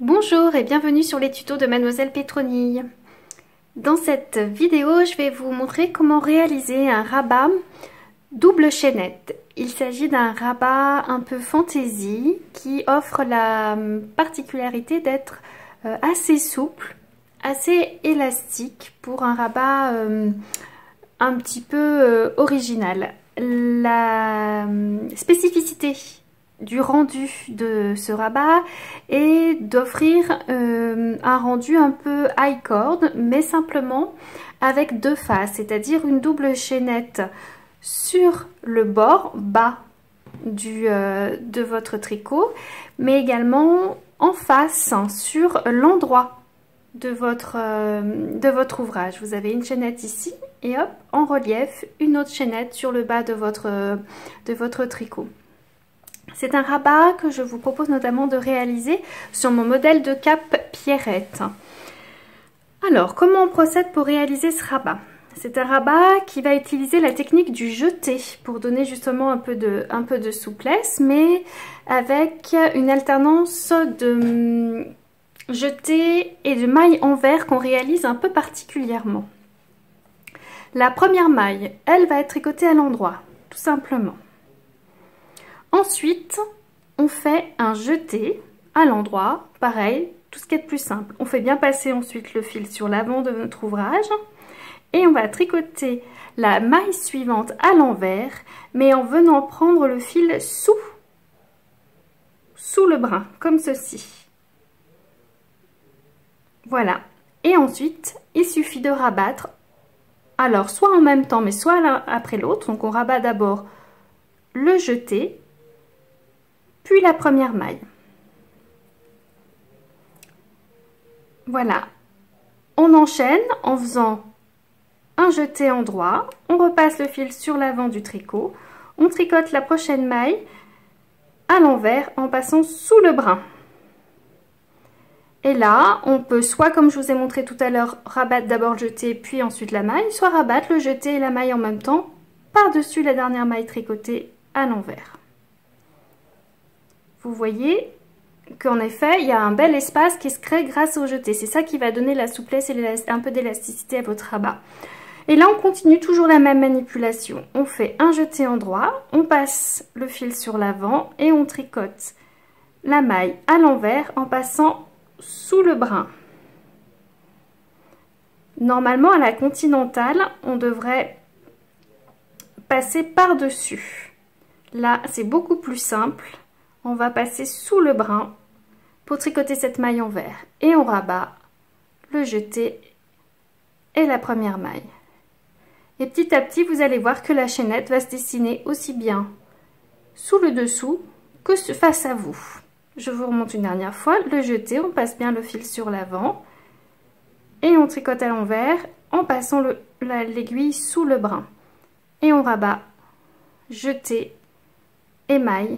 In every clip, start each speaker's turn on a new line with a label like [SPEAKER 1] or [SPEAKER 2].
[SPEAKER 1] Bonjour et bienvenue sur les tutos de Mademoiselle Pétronille. Dans cette vidéo, je vais vous montrer comment réaliser un rabat double chaînette. Il s'agit d'un rabat un peu fantaisie qui offre la particularité d'être assez souple, assez élastique pour un rabat un petit peu original. La spécificité du rendu de ce rabat est d'offrir un rendu un peu high cord, mais simplement avec deux faces, c'est-à-dire une double chaînette sur le bord bas de votre tricot, mais également en face sur l'endroit de votre ouvrage. Vous avez une chaînette ici et hop, en relief, une autre chaînette sur le bas de votre tricot. C'est un rabat que je vous propose notamment de réaliser sur mon modèle de cape Pierrette. Alors, comment on procède pour réaliser ce rabat? C'est un rabat qui va utiliser la technique du jeté pour donner justement un peu de souplesse, mais avec une alternance de jeté et de mailles en verre qu'on réalise un peu particulièrement. La première maille, elle va être tricotée à l'endroit, tout simplement. Ensuite, on fait un jeté à l'endroit, pareil, tout ce qui est de plus simple. On fait bien passer ensuite le fil sur l'avant de notre ouvrage et on va tricoter la maille suivante à l'envers, mais en venant prendre le fil sous le brin, comme ceci. Voilà. Et ensuite, il suffit de rabattre, alors soit en même temps, mais soit l'un après l'autre. Donc on rabat d'abord le jeté, puis la première maille. Voilà, on enchaîne en faisant un jeté endroit, on repasse le fil sur l'avant du tricot, on tricote la prochaine maille à l'envers en passant sous le brin. Et là, on peut soit, comme je vous ai montré tout à l'heure, rabattre d'abord le jeté puis ensuite la maille, soit rabattre le jeté et la maille en même temps par-dessus la dernière maille tricotée à l'envers. Vous voyez qu'en effet, il y a un bel espace qui se crée grâce au jeté. C'est ça qui va donner la souplesse et un peu d'élasticité à votre rabat. Et là, on continue toujours la même manipulation. On fait un jeté endroit, on passe le fil sur l'avant et on tricote la maille à l'envers en passant sous le brin. Normalement, à la continentale, on devrait passer par-dessus. Là, c'est beaucoup plus simple. On va passer sous le brin pour tricoter cette maille en vert et on rabat le jeté et la première maille. Et petit à petit, vous allez voir que la chaînette va se dessiner aussi bien sous le dessous que face à vous. Je vous remonte une dernière fois. Le jeté, on passe bien le fil sur l'avant et on tricote à l'envers en passant l'aiguille sous le brin. Et on rabat jeté et maille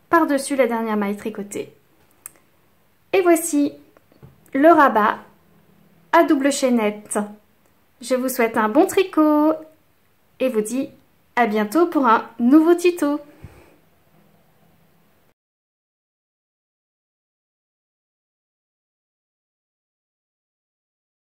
[SPEAKER 1] par-dessus la dernière maille tricotée. Et voici le rabat à double chaînette. Je vous souhaite un bon tricot et vous dis à bientôt pour un nouveau tuto.